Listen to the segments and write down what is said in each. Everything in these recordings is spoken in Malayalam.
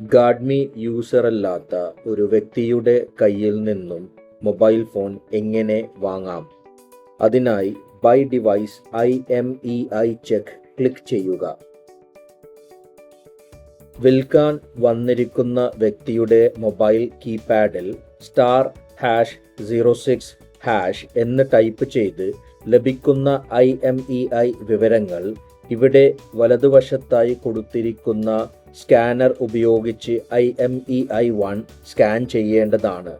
ഗാഡ്മി യൂസറല്ലാത്ത ഒരു വ്യക്തിയുടെ കയ്യിൽ നിന്നും മൊബൈൽ ഫോൺ എങ്ങനെ വാങ്ങാം? അതിനായി buy device IMEI check click ചെയ്യുക. വിൽക്കാൻ വന്നിരിക്കുന്ന വ്യക്തിയുടെ മൊബൈൽ കീപാഡിൽ *#06# എന്ന് ടൈപ്പ് ചെയ്ത് ലഭിക്കുന്ന IMEI വിവരങ്ങൾ ഇവിടെ വലതുവശത്തായി കൊടുത്തിരിക്കുന്ന സ്കാനർ ഉപയോഗിച്ച് IMEI-1 സ്കാൻ ചെയ്യേണ്ടതാണ്.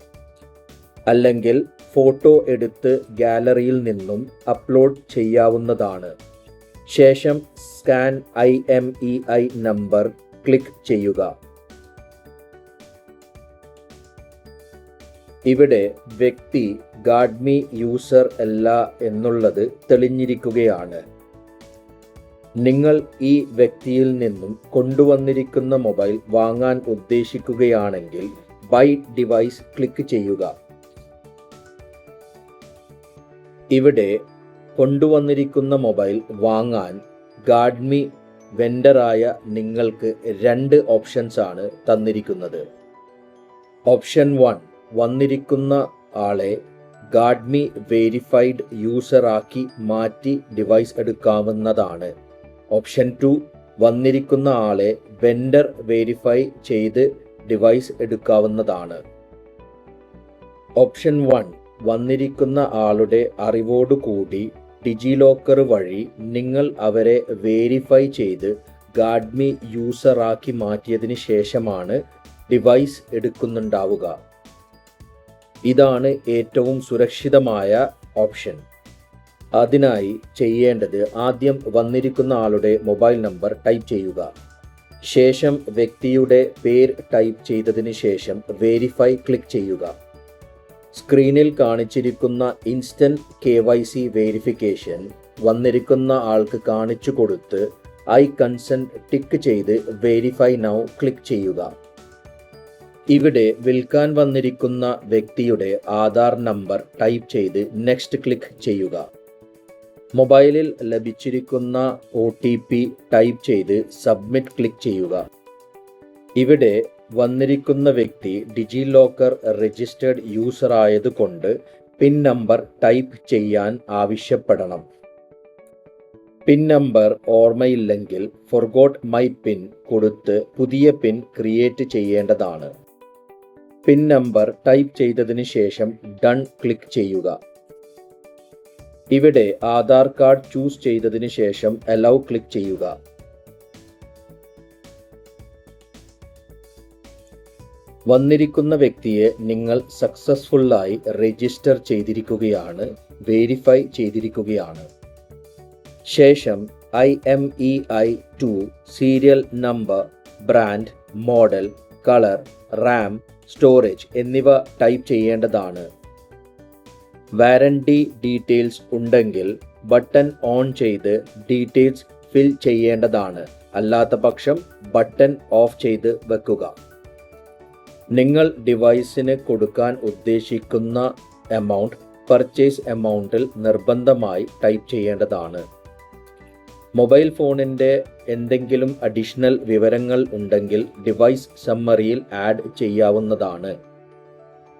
അല്ലെങ്കിൽ ഫോട്ടോ എടുത്ത് ഗാലറിയിൽ നിന്നും അപ്ലോഡ് ചെയ്യാവുന്നതാണ്. ശേഷം സ്കാൻ IMEI നമ്പർ ക്ലിക്ക് ചെയ്യുക. ഇവിടെ വ്യക്തി ഗാഡ്മി യൂസർ അല്ല എന്നുള്ളത് തെളിഞ്ഞിരിക്കുകയാണ്. നിങ്ങൾ ഈ വ്യക്തിയിൽ നിന്നും കൊണ്ടുവന്നിരിക്കുന്ന മൊബൈൽ വാങ്ങാൻ ഉദ്ദേശിക്കുകയാണെങ്കിൽ ബൈ ഡിവൈസ് ക്ലിക്ക് ചെയ്യുക. ഇവിടെ കൊണ്ടുവന്നിരിക്കുന്ന മൊബൈൽ വാങ്ങാൻ ഗാഡ്മി വെൻഡറായ നിങ്ങൾക്ക് 2 ഓപ്ഷൻസ് ആണ് തന്നിരിക്കുന്നത്. ഓപ്ഷൻ 1, വന്നിരിക്കുന്ന ആളെ ഗാഡ്മി വെരിഫൈഡ് യൂസറാക്കി മാറ്റി ഡിവൈസ് എടുക്കാവുന്നതാണ്. ഓപ്ഷൻ 2, വന്നിരിക്കുന്ന ആളെ വെൻഡർ വെരിഫൈ ചെയ്ത് ഡിവൈസ് എടുക്കാവുന്നതാണ്. ഓപ്ഷൻ 1, വന്നിരിക്കുന്ന ആളുടെ അറിവോടുകൂടി ഡിജിലോക്കർ വഴി നിങ്ങൾ അവരെ വെരിഫൈ ചെയ്ത് ഗാഡ്മി യൂസറാക്കി മാറ്റിയതിന് ശേഷമാണ് ഡിവൈസ് എടുക്കുന്നുണ്ടാവുക. ഇതാണ് ഏറ്റവും സുരക്ഷിതമായ ഓപ്ഷൻ. അതിനായി ചെയ്യേണ്ടത് ആദ്യം വന്നിരിക്കുന്ന ആളുടെ മൊബൈൽ നമ്പർ ടൈപ്പ് ചെയ്യുക. ശേഷം വ്യക്തിയുടെ പേര് ടൈപ്പ് ചെയ്തതിന് ശേഷം വെരിഫൈ ക്ലിക്ക് ചെയ്യുക. സ്ക്രീനിൽ കാണിച്ചിരിക്കുന്ന ഇൻസ്റ്റന്റ് KYC വെരിഫിക്കേഷൻ വന്നിരിക്കുന്ന ആൾക്ക് കാണിച്ചു കൊടുത്ത് ഐ കൺസെന്റ് ടിക്ക് ചെയ്ത് വെരിഫൈ നൗ ക്ലിക്ക് ചെയ്യുക. ഇവിടെ വിൽക്കാൻ വന്നിരിക്കുന്ന വ്യക്തിയുടെ ആധാർ നമ്പർ ടൈപ്പ് ചെയ്ത് നെക്സ്റ്റ് ക്ലിക്ക് ചെയ്യുക. മൊബൈലിൽ ലഭിച്ചിരിക്കുന്ന OTP ടൈപ്പ് ചെയ്ത് സബ്മിറ്റ് ക്ലിക്ക് ചെയ്യുക. ഇവിടെ വന്നിരിക്കുന്ന വ്യക്തി ഡിജിലോക്കർ രജിസ്റ്റേർഡ് യൂസർ ആയതുകൊണ്ട് പിൻ നമ്പർ ടൈപ്പ് ചെയ്യാൻ ആവശ്യപ്പെടണം. പിൻ നമ്പർ ഓർമ്മയില്ലെങ്കിൽ ഫൊർഗോട്ട് മൈ പിൻ കൊടുത്ത് പുതിയ പിൻ ക്രിയേറ്റ് ചെയ്യേണ്ടതാണ്. പിൻ നമ്പർ ടൈപ്പ് ചെയ്തതിന് ശേഷം ഡൺ ക്ലിക്ക് ചെയ്യുക. ഇവിടെ ആധാർ കാർഡ് ചൂസ് ചെയ്തതിന് ശേഷം അലൗ ക്ലിക്ക് ചെയ്യുക. വന്നിരിക്കുന്ന വ്യക്തിയെ നിങ്ങൾ സക്സസ്ഫുള്ളായി രജിസ്റ്റർ ചെയ്തിരിക്കുകയാണ്, വെരിഫൈ ചെയ്തിരിക്കുകയാണ്. ശേഷം IMEI-2 serial number, brand, model, colour, RAM, storage എന്നിവ ടൈപ്പ് ചെയ്യേണ്ടതാണ്. വാറണ്ടി ഡീറ്റെയിൽസ് ഉണ്ടെങ്കിൽ ബട്ടൺ ഓൺ ചെയ്ത് ഡീറ്റെയിൽസ് ഫിൽ ചെയ്യേണ്ടതാണ്. അല്ലാത്ത പക്ഷം ബട്ടൺ ഓഫ് ചെയ്ത് വെക്കുക. നിങ്ങൾ ഡിവൈസിന് കൊടുക്കാൻ ഉദ്ദേശിക്കുന്ന എമൗണ്ട് പർച്ചേസ് എമൗണ്ടിൽ നിർബന്ധമായി ടൈപ്പ് ചെയ്യേണ്ടതാണ്. മൊബൈൽ ഫോണിൻ്റെ എന്തെങ്കിലും അഡീഷണൽ വിവരങ്ങൾ ഉണ്ടെങ്കിൽ ഡിവൈസ് സമ്മറിയിൽ ആഡ് ചെയ്യാവുന്നതാണ്.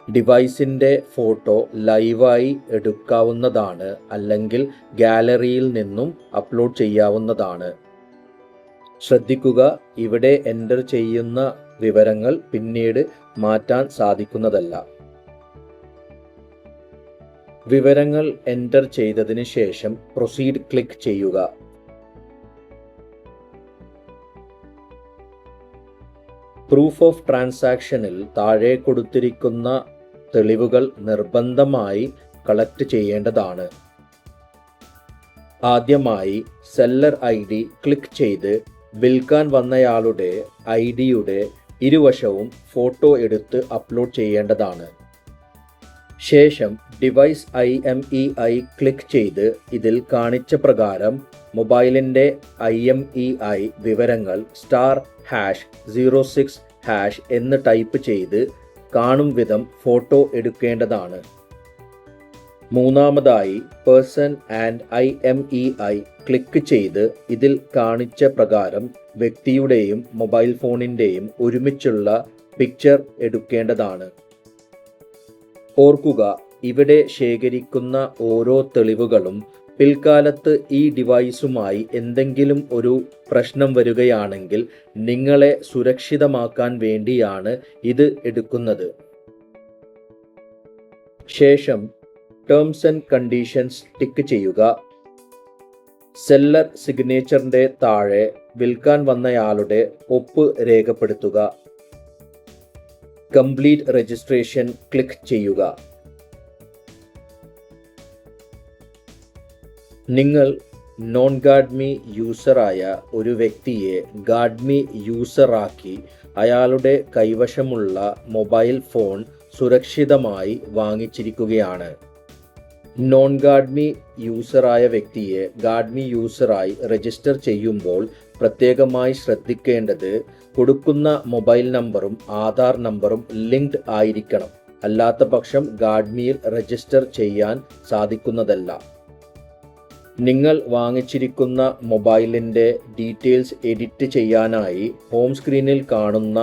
ഡിവൈസിൻ്റെ ഫോട്ടോ ലൈവായി എടുക്കാവുന്നതാണ്, അല്ലെങ്കിൽ ഗാലറിയിൽ നിന്നും അപ്ലോഡ് ചെയ്യാവുന്നതാണ്. ശ്രദ്ധിക്കുക, ഇവിടെ എൻ്റർ ചെയ്യുന്ന വിവരങ്ങൾ പിന്നീട് മാറ്റാൻ സാധിക്കുന്നതല്ല. വിവരങ്ങൾ എൻ്റർ ചെയ്തതിന് ശേഷം പ്രൊസീഡ് ക്ലിക്ക് ചെയ്യുക. പ്രൂഫ് ഓഫ് ട്രാൻസാക്ഷനിൽ താഴെ കൊടുത്തിരിക്കുന്ന തെളിവുകൾ നിർബന്ധമായി കളക്ട് ചെയ്യേണ്ടതാണ്. ആദ്യമായി സെല്ലർ ID ക്ലിക്ക് ചെയ്ത് വിൽക്കാൻ വന്നയാളുടെ IDയുടെ ഇരുവശവും ഫോട്ടോ എടുത്ത് അപ്ലോഡ് ചെയ്യേണ്ടതാണ്. ശേഷം ഡിവൈസ് IMEI ക്ലിക്ക് ചെയ്ത് ഇതിൽ കാണിച്ച പ്രകാരം മൊബൈലിൻ്റെ IMEI വിവരങ്ങൾ *#06# എന്ന് ടൈപ്പ് ചെയ്ത് കാണും വിധം ഫോട്ടോ എടുക്കേണ്ടതാണ്. മൂന്നാമതായി പേഴ്സൺ ആൻഡ് IMEI ക്ലിക്ക് ചെയ്ത് ഇതിൽ കാണിച്ച പ്രകാരം വ്യക്തിയുടെയും മൊബൈൽ ഫോണിൻ്റെയും ഒരുമിച്ചുള്ള പിക്ചർ എടുക്കേണ്ടതാണ്. ഓർക്കുക, ഇവിടെ ശേഖരിക്കുന്ന ഓരോ തെളിവുകളും പിൽക്കാലത്ത് ഈ ഡിവൈസുമായി എന്തെങ്കിലും ഒരു പ്രശ്നം വരികയാണെങ്കിൽ നിങ്ങളെ സുരക്ഷിതമാക്കാൻ വേണ്ടിയാണ് ഇത് എടുക്കുന്നത്. ശേഷം ടേംസ് ആൻഡ് കണ്ടീഷൻസ് ടിക്ക് ചെയ്യുക. സെല്ലർ സിഗ്നേച്ചറിൻ്റെ താഴെ വിൽക്കാൻ വന്നയാളുടെ ഒപ്പ് രേഖപ്പെടുത്തുക. കംപ്ലീറ്റ് രജിസ്ട്രേഷൻ ക്ലിക്ക് ചെയ്യുക. നിങ്ങൾ നോൺ ഗാഡ്മി യൂസറായ ഒരു വ്യക്തിയെ ഗാഡ്മി യൂസറാക്കി അയാളുടെ കൈവശമുള്ള മൊബൈൽ ഫോൺ സുരക്ഷിതമായി വാങ്ങിച്ചിരിക്കുകയാണ്. നോൺ ഗാഡ്മി യൂസറായ വ്യക്തിയെ ഗാഡ്മി യൂസറായി രജിസ്റ്റർ ചെയ്യുമ്പോൾ പ്രത്യേകമായി ശ്രദ്ധിക്കേണ്ടത് കൊടുക്കുന്ന മൊബൈൽ നമ്പറും ആധാർ നമ്പറും ലിങ്ക്ഡ് ആയിരിക്കണം. അല്ലാത്ത പക്ഷം ഗാഡ്മിയിൽ രജിസ്റ്റർ ചെയ്യാൻ സാധിക്കുന്നതല്ല. നിങ്ങൾ വാങ്ങിച്ചിരിക്കുന്ന മൊബൈലിൻ്റെ ഡീറ്റെയിൽസ് എഡിറ്റ് ചെയ്യാനായി ഹോം സ്ക്രീനിൽ കാണുന്ന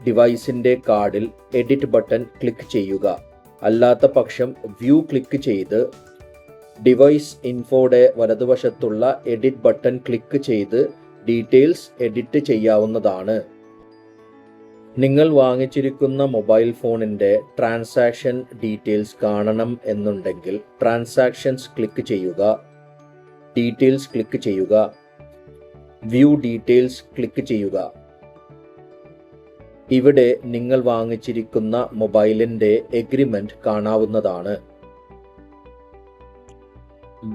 ഡിവൈസിൻ്റെ കാർഡിൽ എഡിറ്റ് ബട്ടൺ ക്ലിക്ക് ചെയ്യുക. അല്ലാത്ത പക്ഷം വ്യൂ ക്ലിക്ക് ചെയ്ത് ഡിവൈസ് ഇൻഫോയുടെ വലതുവശത്തുള്ള എഡിറ്റ് ബട്ടൺ ക്ലിക്ക് ചെയ്ത് ഡീറ്റെയിൽസ് എഡിറ്റ് ചെയ്യാവുന്നതാണ്. നിങ്ങൾ വാങ്ങിച്ചിരിക്കുന്ന മൊബൈൽ ഫോണിൻ്റെ ട്രാൻസാക്ഷൻ ഡീറ്റെയിൽസ് കാണണം എന്നുണ്ടെങ്കിൽ ട്രാൻസാക്ഷൻസ് ക്ലിക്ക് ചെയ്യുക. ഡീറ്റെയിൽസ് ക്ലിക്ക് ചെയ്യുക. വ്യൂ ഡീറ്റെയിൽസ് ക്ലിക്ക് ചെയ്യുക. ഇവിടെ നിങ്ങൾ വാങ്ങിച്ചിരിക്കുന്ന മൊബൈലിൻ്റെ എഗ്രിമെൻ്റ് കാണാവുന്നതാണ്.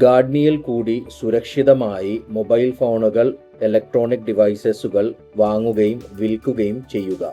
ഗാഡ്മിയിൽ കൂടി സുരക്ഷിതമായി മൊബൈൽ ഫോണുകൾ, ഇലക്ട്രോണിക് ഡിവൈസസുകൾ വാങ്ങുകയും വിൽക്കുകയും ചെയ്യുക.